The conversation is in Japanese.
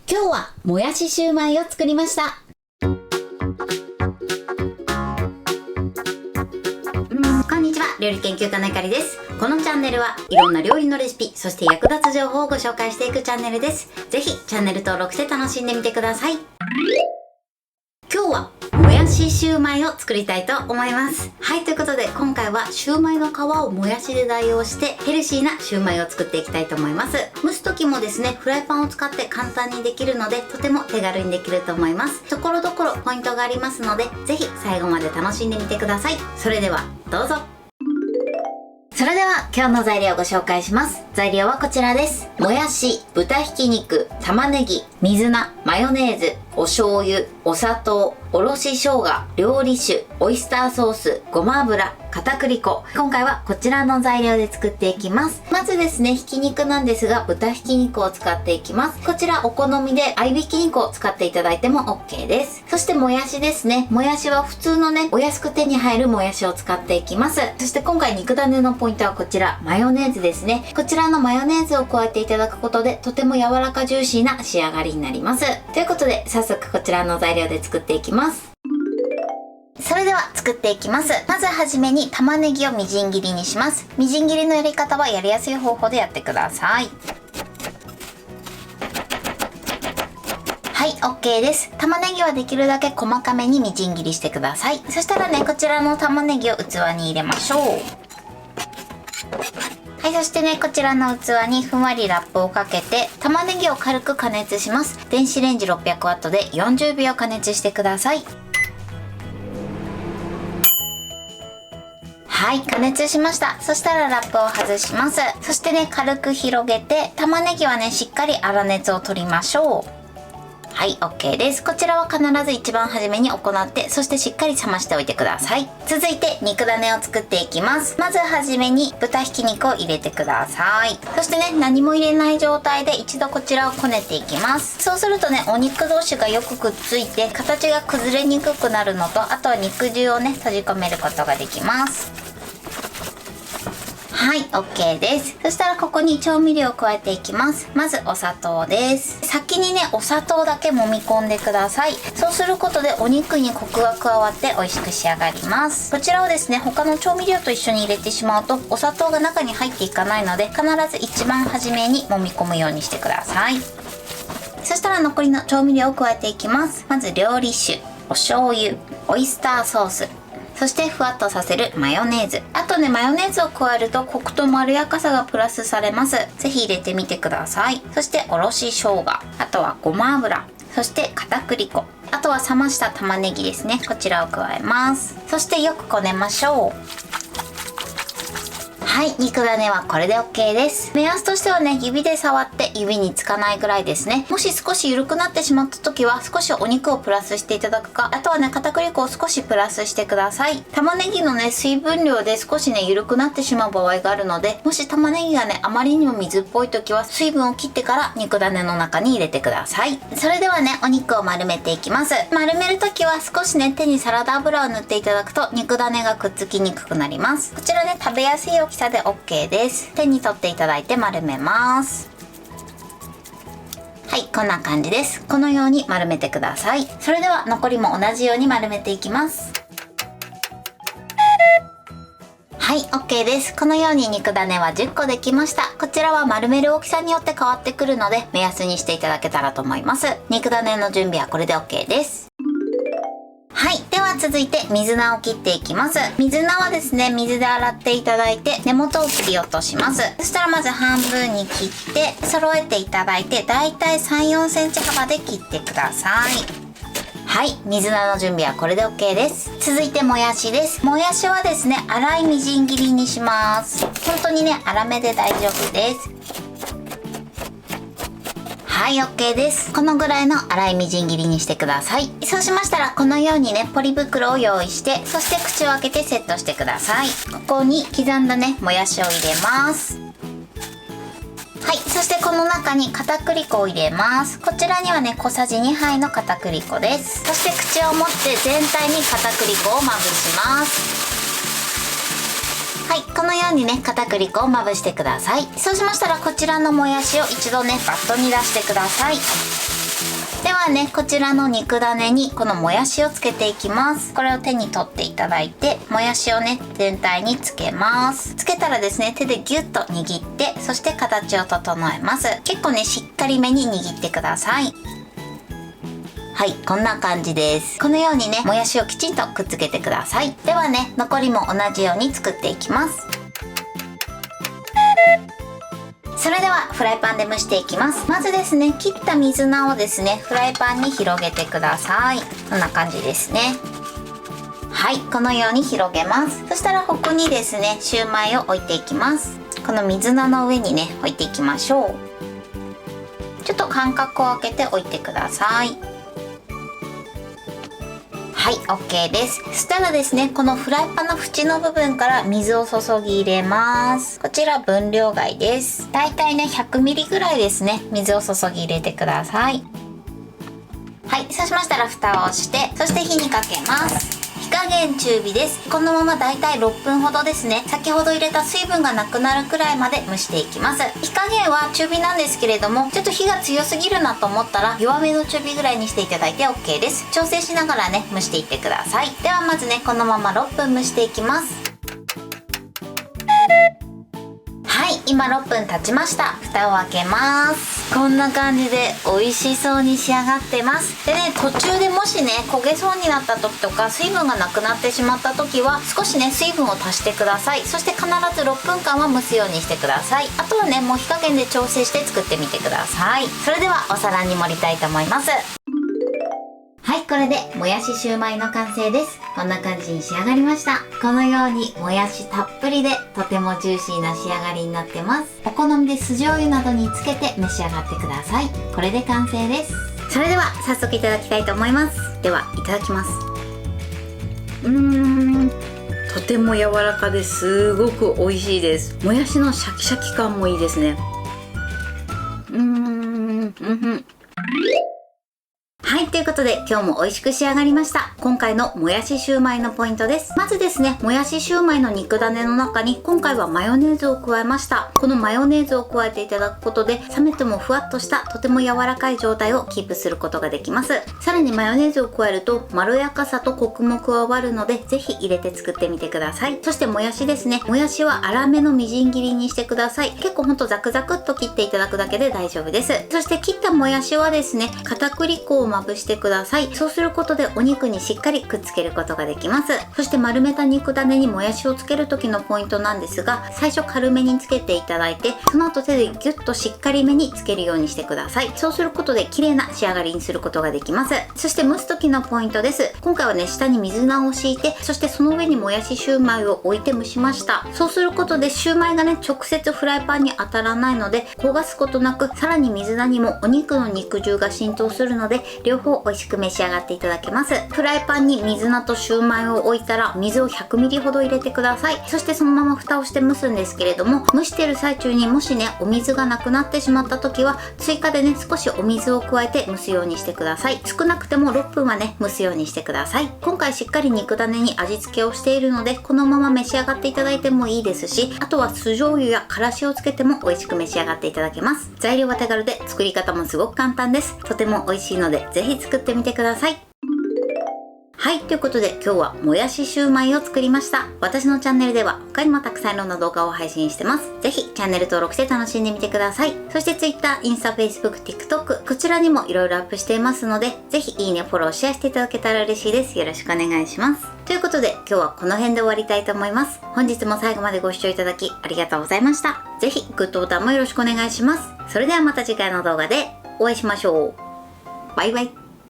今日はもやしシューマイを作りました。こんにちは、料理研究家のゆかりです。このチャンネルはいろんな料理のレシピ、そして役立つ情報をご紹介していくチャンネルです。ぜひチャンネル登録して楽しんでみてください。今日はもやしシューマイを作りたいと思います。はい、ということで今回はシューマイの皮をもやしで代用してヘルシーなシューマイを作っていきたいと思います。蒸す時もですね、フライパンを使って簡単にできるのでとても手軽にできると思います。ところどころポイントがありますので、ぜひ最後まで楽しんでみてください。それではどうぞ。それでは今日の材料をご紹介します。材料はこちらです。もやし、豚ひき肉、玉ねぎ、水菜、マヨネーズ、お醤油、お砂糖、おろし生姜、料理酒、オイスターソース、ごま油、片栗粉。今回はこちらの材料で作っていきます。まずですね、ひき肉なんですが、豚ひき肉を使っていきます。こちらお好みで合いびき肉を使っていただいても OK です。そしてもやしですね。もやしは普通のね、お安く手に入るもやしを使っていきます。そして今回肉種のポイントはこちら、マヨネーズですね。こちらのマヨネーズを加えていただくことで、とても柔らかジューシーな仕上がりになります。ということで、早速こちらの材料で作っていきます。それでは作っていきます。まずはじめに玉ねぎをみじん切りにします。みじん切りのやり方はやりやすい方法でやってください。はい、OK です。玉ねぎはできるだけ細かめにみじん切りしてください。そしたらね、こちらの玉ねぎを器に入れましょう。はい、そしてね、こちらの器にふんわりラップをかけて玉ねぎを軽く加熱します。電子レンジ 600W で40秒加熱してください。はい、加熱しました。そしたらラップを外します。そしてね、軽く広げて玉ねぎはね、しっかり粗熱を取りましょう。はい、OK です。こちらは必ず一番初めに行って、そしてしっかり冷ましておいてください。続いて肉種を作っていきます。まずはじめに豚ひき肉を入れてください。そしてね、何も入れない状態で一度こちらをこねていきます。そうするとね、お肉同士がよくくっついて形が崩れにくくなるのと、あとは肉汁をね、閉じ込めることができます。はい、OK です。そしたらここに調味料を加えていきます。まずお砂糖です。先にね、お砂糖だけ揉み込んでください。そうすることでお肉にコクが加わって美味しく仕上がります。こちらをですね、他の調味料と一緒に入れてしまうとお砂糖が中に入っていかないので、必ず一番初めに揉み込むようにしてください。そしたら残りの調味料を加えていきます。まず料理酒、お醤油、オイスターソース、そしてふわっとさせるマヨネーズ。あとね、マヨネーズを加えるとコクとまろやかさがプラスされます。ぜひ入れてみてください。そしておろし生姜、あとはごま油、そして片栗粉、あとは冷ました玉ねぎですね。こちらを加えます。そしてよくこねましょう。はい、肉種はこれで OK です。目安としてはね、指で触って指につかないぐらいですね。もし少し緩くなってしまった時は少しお肉をプラスしていただくか、あとはね、片栗粉を少しプラスしてください。玉ねぎのね、水分量で少しね、緩くなってしまう場合があるので、もし玉ねぎがね、あまりにも水っぽい時は水分を切ってから肉種の中に入れてください。それではね、お肉を丸めていきます。丸める時は少しね、手にサラダ油を塗っていただくと肉種がくっつきにくくなります。こちらね、食べやすい大きさで OK です。手に取っていただいて丸めます。はい、こんな感じです。このように丸めてください。それでは残りも同じように丸めていきます。はい、OK です。このように肉種は10個できました。こちらは丸める大きさによって変わってくるので、目安にしていただけたらと思います。肉種の準備はこれで OK です。はい。では続いて水菜を切っていきます。水菜はですね、水で洗っていただいて根元を切り落とします。そしたらまず半分に切って揃えていただいて、だいたい 3,4 センチ幅で切ってください。はい。水菜の準備はこれで OK です。続いてもやしです。もやしはですね、粗いみじん切りにします。本当にね、粗めで大丈夫です。はい、OK です。このぐらいの粗いみじん切りにしてください。そうしましたらこのようにね、ポリ袋を用意して、そして口を開けてセットしてください。ここに刻んだね、もやしを入れます。はい、そしてこの中に片栗粉を入れます。こちらにはね、小さじ2杯の片栗粉です。そして口を持って全体に片栗粉をまぶします。はい、このようにね、片栗粉をまぶしてください。そうしましたらこちらのもやしを一度ね、バットに出してください。ではね、こちらの肉ダネにこのもやしをつけていきます。これを手に取っていただいて、もやしをね全体につけます。つけたらですね、手でギュッと握って、そして形を整えます。結構ねしっかりめに握ってください。はい、こんな感じです。このようにね、もやしをきちんとくっつけてください。ではね、残りも同じように作っていきます。それではフライパンで蒸していきます。まずですね、切った水菜をですね、フライパンに広げてください。こんな感じですね。はい、このように広げます。そしたらここにですね、シューマイを置いていきます。この水菜の上にね、置いていきましょう。ちょっと間隔を空けておいてください。はい、OK です。そしたらですね、このフライパンの縁の部分から水を注ぎ入れます。こちら分量外です。だいたいね 100ml ぐらいですね、水を注ぎ入れてください。はい、そうしましたら蓋をして、そして火にかけます。火加減中火です。このままだいたい6分ほどですね、先ほど入れた水分がなくなるくらいまで蒸していきます。火加減は中火なんですけれども、ちょっと火が強すぎるなと思ったら弱めの中火ぐらいにしていただいて OK です。調整しながらね蒸していってください。ではまずね、このまま6分蒸していきます。はい、今6分経ちました。蓋を開けます。こんな感じで美味しそうに仕上がってます。でね、途中でもしね焦げそうになった時とか、水分がなくなってしまった時は少しね水分を足してください。そして必ず6分間は蒸すようにしてください。あとはね、もう火加減で調整して作ってみてください。それではお皿に盛りたいと思います。はい、これでもやしシューマイの完成です。こんな感じに仕上がりました。このようにもやしたっぷりでとてもジューシーな仕上がりになってます。お好みで酢醤油などにつけて召し上がってください。これで完成です。それでは早速いただきたいと思います。ではいただきます。とても柔らかですごく美味しいです。もやしのシャキシャキ感もいいですね。はい、ということで今日も美味しく仕上がりました。今回のもやしシューマイのポイントです。まずですね、もやしシューマイの肉ダネの中に今回はマヨネーズを加えました。このマヨネーズを加えていただくことで、冷めてもふわっとしたとても柔らかい状態をキープすることができます。さらにマヨネーズを加えるとまろやかさとコクも加わるので、ぜひ入れて作ってみてください。そしてもやしですね、もやしは粗めのみじん切りにしてください。結構ほんとザクザクっと切っていただくだけで大丈夫です。そして切ったもやしはですね、片栗粉をまぶしてください。そうすることでお肉にしっかりくっつけることができます。そして丸めた肉ダネにもやしをつける時のポイントなんですが、最初軽めにつけていただいて、その後手でギュッとしっかりめにつけるようにしてください。そうすることで綺麗な仕上がりにすることができます。そして蒸す時のポイントです。今回はね、下に水菜を敷いて、そしてその上にもやしシューマイを置いて蒸しました。そうすることでシューマイがね、直接フライパンに当たらないので焦がすことなく、さらに水菜にもお肉の肉汁が浸透するので、両方美味しく召し上がっていただけます。フライパンに水菜とシューマイを置いたら水を 100ml ほど入れてください。そしてそのまま蓋をして蒸すんですけれども、蒸してる最中にもしねお水がなくなってしまった時は追加でね少しお水を加えて蒸すようにしてください。少なくても6分はね蒸すようにしてください。今回しっかり肉ダネに味付けをしているので、このまま召し上がっていただいてもいいですし、あとは酢醤油やからしをつけても美味しく召し上がっていただけます。材料は手軽で作り方もすごく簡単です。とても美味しいのでぜひ作ってみてください。はい、ということで今日はもやしシューマイを作りました。私のチャンネルでは他にもたくさんいろんな動画を配信してます。ぜひチャンネル登録して楽しんでみてください。そして Twitter、インスタ、Facebook、TikTok こちらにもいろいろアップしていますので、ぜひいいね、フォロー、シェアしていただけたら嬉しいです。よろしくお願いします。ということで今日はこの辺で終わりたいと思います。本日も最後までご視聴いただきありがとうございました。ぜひグッドボタンもよろしくお願いします。それではまた次回の動画でお会いしましょう。バイバイ。